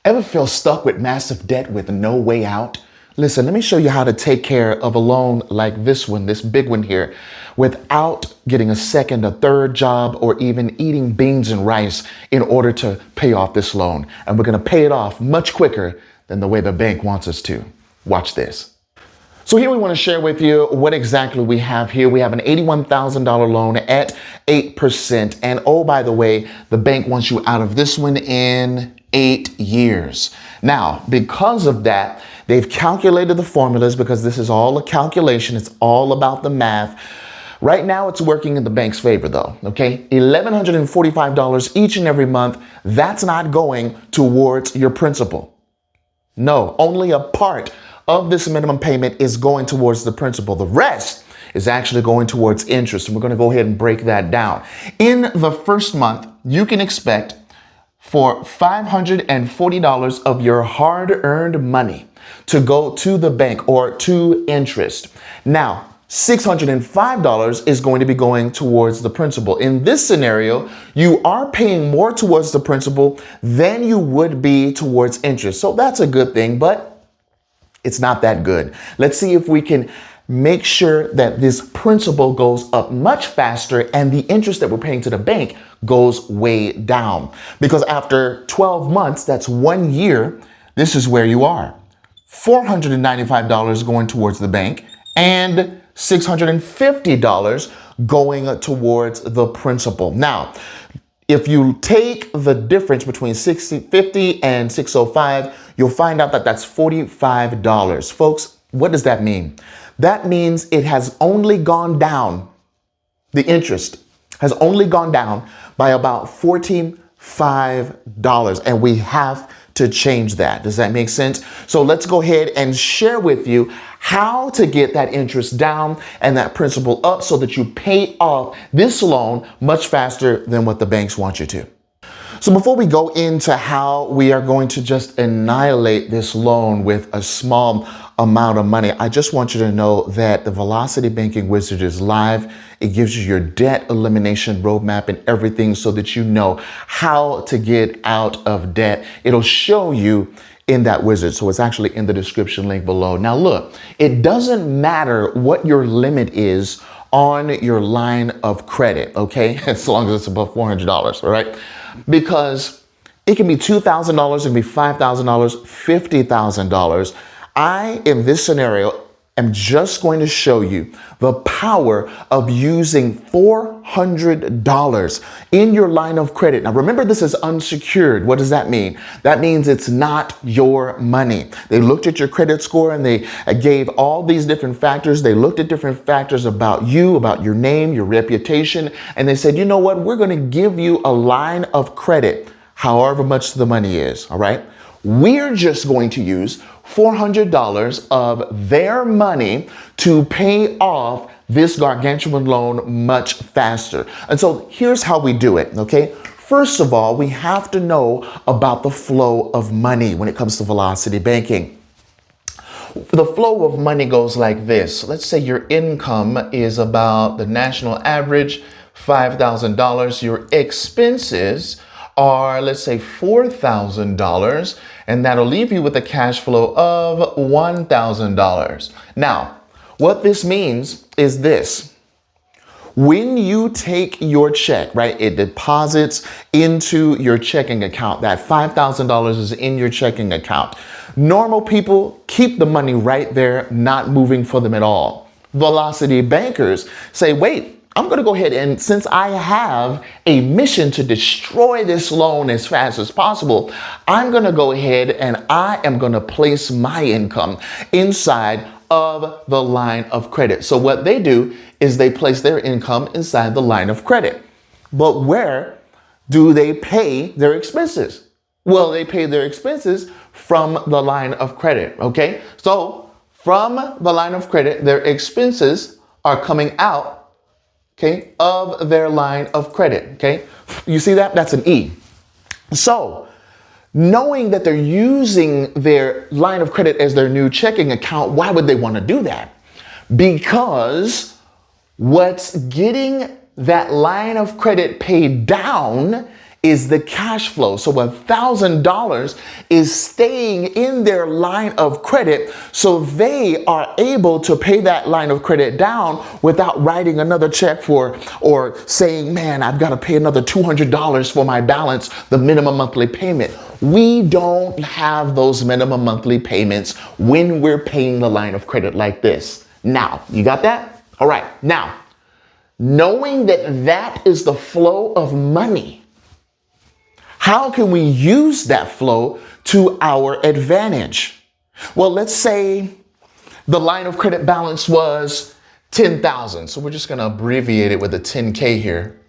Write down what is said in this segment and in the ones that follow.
Ever feel stuck with massive debt with no way out? Listen, let me show you how to take care of a loan like this one, this big one here, without getting a second, a third job, or even eating beans and rice in order to pay off this loan. And we're going to pay it off much quicker than the way the bank wants us to. Watch this. So here we want to share with you what exactly we have here. We have an $81,000 loan at 8%. And oh, by the way, the bank wants you out of this one in 8 years. Now, because of that, they've calculated the formulas because this is all a calculation. It's all about the math. Right now, it's working in the bank's favor, though, okay? $1,145 each and every month. That's not going towards your principal. No, only a part of this minimum payment is going towards the principal. The rest is actually going towards interest. And we're going to go ahead and break that down. In the first month, you can expect for $540 of your hard-earned money to go to the bank or to interest. Now, $605 is going to be going towards the principal. In this scenario, you are paying more towards the principal than you would be towards interest. So that's a good thing, but it's not that good. Let's see if we can make sure that this principal goes up much faster and the interest that we're paying to the bank goes way down. Because after 12 months, that's 1 year, this is where you are. $495 going towards the bank and $650 going towards the principal. Now, if you take the difference between $650 and $605, you'll find out that that's $45. Folks, what does that mean? That means it has only gone down, the interest has only gone down by about $45, and we have to change that. Does that make sense? So let's go ahead and share with you how to get that interest down and that principal up so that you pay off this loan much faster than what the banks want you to. So before we go into how we are going to just annihilate this loan with a small amount of money, I just want you to know that the Velocity Banking Wizard is live. It gives you your debt elimination roadmap and everything so that you know how to get out of debt. It'll show you in that wizard. So it's actually in the description link below. Now look, it doesn't matter what your limit is on your line of credit, okay? As long as it's above $400, all right? Because it can be $2,000, it can be $5,000, $50,000. In this scenario, am just going to show you the power of using $400 in your line of credit. Now, remember, this is unsecured. What does that mean? That means it's not your money. They looked at your credit score and they gave all these different factors. They looked at different factors about you, about your name, your reputation, and they said, you know what? We're going to give you a line of credit, however much the money is, all right? We're just going to use $400 of their money to pay off this gargantuan loan much faster. And so here's how we do it, okay? First of all, we have to know about the flow of money when it comes to Velocity Banking. The flow of money goes like this. Let's say your income is about the national average, $5,000. Your expenses are, let's say, $4,000, and that'll leave you with a cash flow of $1,000. Now, what this means is this. When you take your check, right, it deposits into your checking account. That $5,000 is in your checking account. Normal people keep the money right there, not moving for them at all. Velocity bankers say, wait, I'm going to go ahead and since I have a mission to destroy this loan as fast as possible, I'm going to go ahead and I am going to place my income inside of the line of credit. So what they do is they place their income inside the line of credit. But where do they pay their expenses? Well, they pay their expenses from the line of credit, okay? So from the line of credit, their expenses are coming out, okay, of their line of credit, okay? You see that? That's an E. So knowing that they're using their line of credit as their new checking account, why would they want to do that? Because what's getting that line of credit paid down is the cash flow. So $1,000 is staying in their line of credit, so they are able to pay that line of credit down without writing another check for, or saying, man, I've got to pay another $200 for my balance, the minimum monthly payment. We don't have those minimum monthly payments when we're paying the line of credit like this. Now, you got that? All right. Now, knowing that that is the flow of money, how can we use that flow to our advantage? Well, let's say the line of credit balance was 10,000. So we're just going to abbreviate it with a 10K here.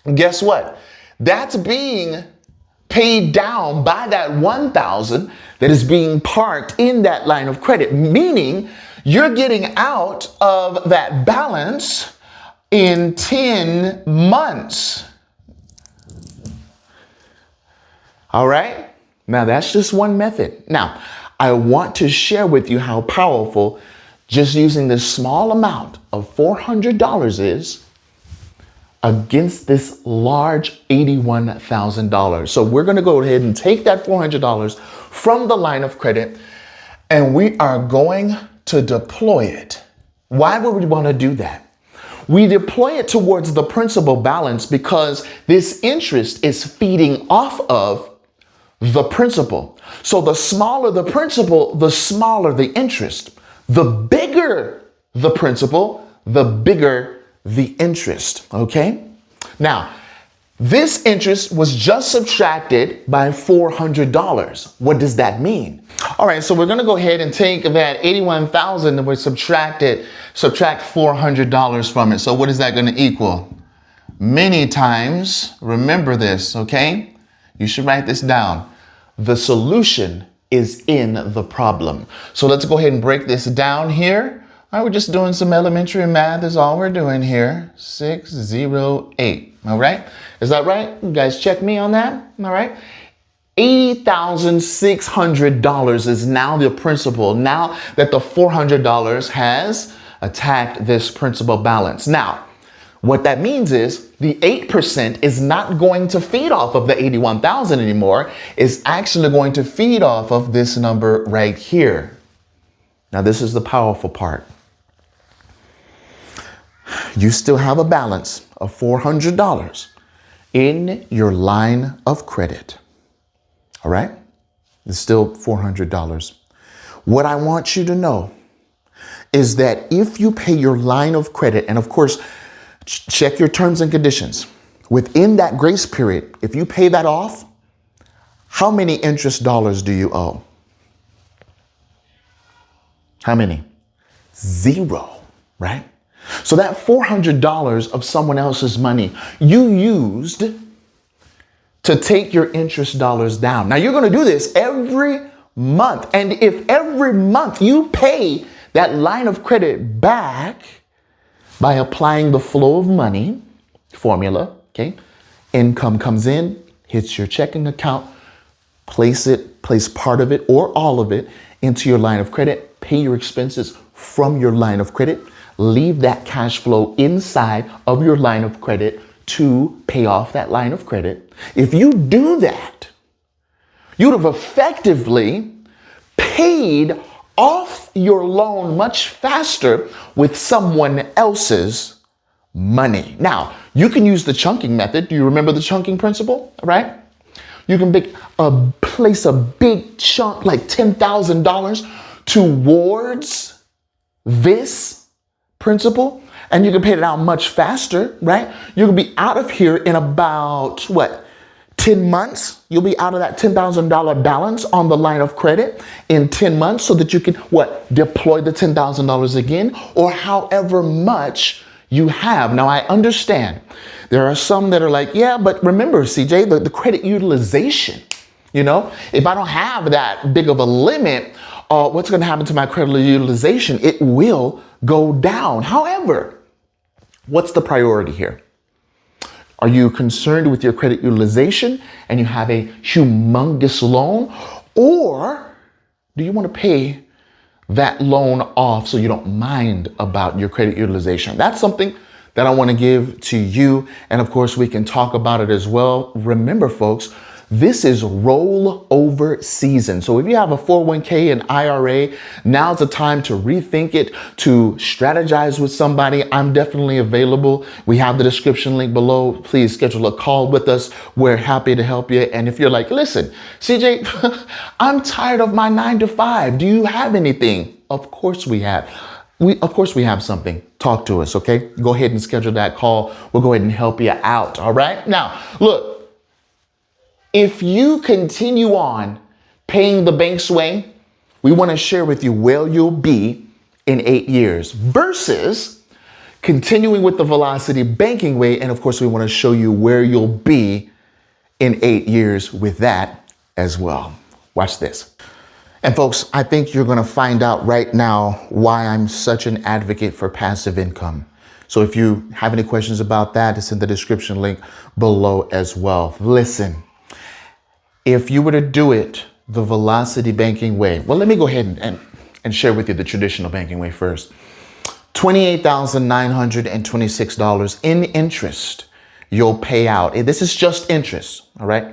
And guess what? That's being paid down by that 1,000 that is being parked in that line of credit, meaning you're getting out of that balance in 10 months. All right. Now that's just one method. Now, I want to share with you how powerful just using this small amount of $400 is against this large $81,000. So we're going to go ahead and take that $400 from the line of credit and we are going to deploy it. Why would we want to do that? We deploy it towards the principal balance because this interest is feeding off of the principal. So the smaller the principal, the smaller the interest. The bigger the principal, the bigger the interest. Okay? Now, this interest was just subtracted by $400. What does that mean? All right, so we're going to go ahead and take that 81,000 and we subtract $400 from it. So what is that going to equal? Many times, remember this, okay? You should write this down. The solution is in the problem. So let's go ahead and break this down here. All right, we're just doing some elementary math is all we're doing here. 608. All right. Is that right? You guys check me on that. All right. $80,600 is now the principal. Now that the $400 has attacked this principal balance. Now, what that means is the 8% is not going to feed off of the 81,000 anymore. It's actually going to feed off of this number right here. Now, this is the powerful part. You still have a balance of $400 in your line of credit. All right? It's still $400. What I want you to know is that if you pay your line of credit, and of course, check your terms and conditions. Within that grace period, if you pay that off, how many interest dollars do you owe? How many? 0, right? So that $400 of someone else's money you used to take your interest dollars down. Now you're going to do this every month. And if every month you pay that line of credit back by applying the flow of money formula, okay? Income comes in, hits your checking account, place part of it or all of it into your line of credit, pay your expenses from your line of credit, leave that cash flow inside of your line of credit to pay off that line of credit. If you do that, you'd have effectively paid off your loan much faster with someone else's money. Now, you can use the chunking method. Do you remember the chunking principle, right? You can place a big chunk, like $10,000 towards this principle, and you can pay it out much faster, right? You can be out of here in about, 10 months? You'll be out of that $10,000 balance on the line of credit in 10 months so that you can, deploy the $10,000 again, or however much you have. Now, I understand there are some that are like, yeah, but remember, CJ, the credit utilization, if I don't have that big of a limit, what's going to happen to my credit utilization? It will go down. However, what's the priority here? Are you concerned with your credit utilization and you have a humongous loan? Or do you want to pay that loan off so you don't mind about your credit utilization? That's something that I want to give to you. And of course, we can talk about it as well. Remember, folks, this is rollover season. So if you have a 401k and IRA, now's the time to rethink it, to strategize with somebody. I'm definitely available. We have the description link below. Please schedule a call with us. We're happy to help you. And if you're like, listen, CJ, I'm tired of my 9 to 5. Do you have anything? Of course we have. Of course we have something. Talk to us, okay? Go ahead and schedule that call. We'll go ahead and help you out, all right? Now, look. If you continue on paying the bank's way, we want to share with you where you'll be in 8 years versus continuing with the velocity banking way. And of course, we want to show you where you'll be in 8 years with that as well. Watch this. And folks, I think you're going to find out right now why I'm such an advocate for passive income. So if you have any questions about that, it's in the description link below as well. Listen. If you were to do it the velocity banking way, well, let me go ahead and share with you the traditional banking way first. $28,926 in interest you'll pay out. This is just interest, all right?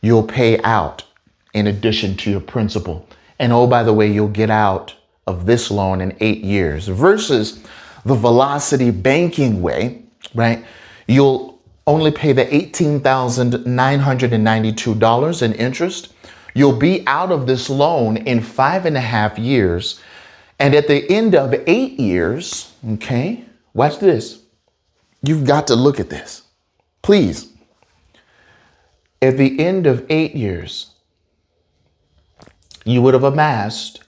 You'll pay out in addition to your principal. And oh, by the way, you'll get out of this loan in 8 years versus the velocity banking way, right? You'll only pay the $18,992 in interest. You'll be out of this loan in 5.5 years. And at the end of 8 years, okay, watch this. You've got to look at this. Please. At the end of 8 years, you would have amassed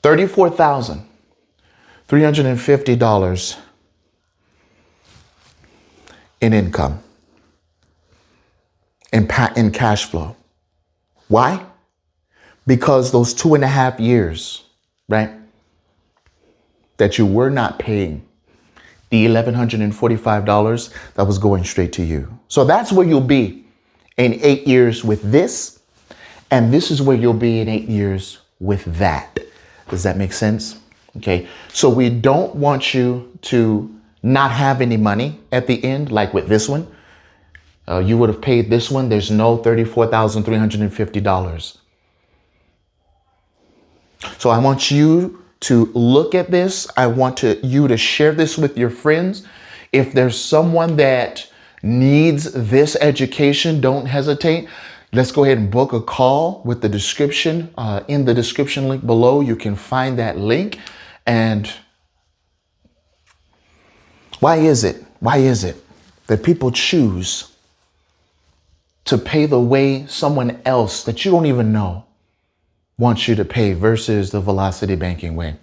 $34,350 in income, in cash flow. Why? Because those 2.5 years, right, that you were not paying the $1,145 that was going straight to you. So that's where you'll be in 8 years with this, and this is where you'll be in 8 years with that. Does that make sense? Okay, so we don't want you to not have any money at the end, like with this one. You would have paid this one. There's no $34,350. So I want you to look at this. I want you to share this with your friends. If there's someone that needs this education, don't hesitate. Let's go ahead and book a call with the description. In the description link below, you can find that link. And why is it that people choose to pay the way someone else that you don't even know wants you to pay versus the velocity banking way?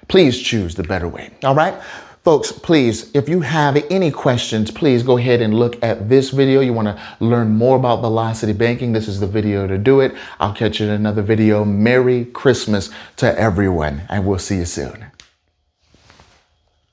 Please choose the better way. All right, folks, please, if you have any questions, please go ahead and look at this video. You want to learn more about velocity banking, this is the video to do it. I'll catch you in another video. Merry Christmas to everyone, and we'll see you soon.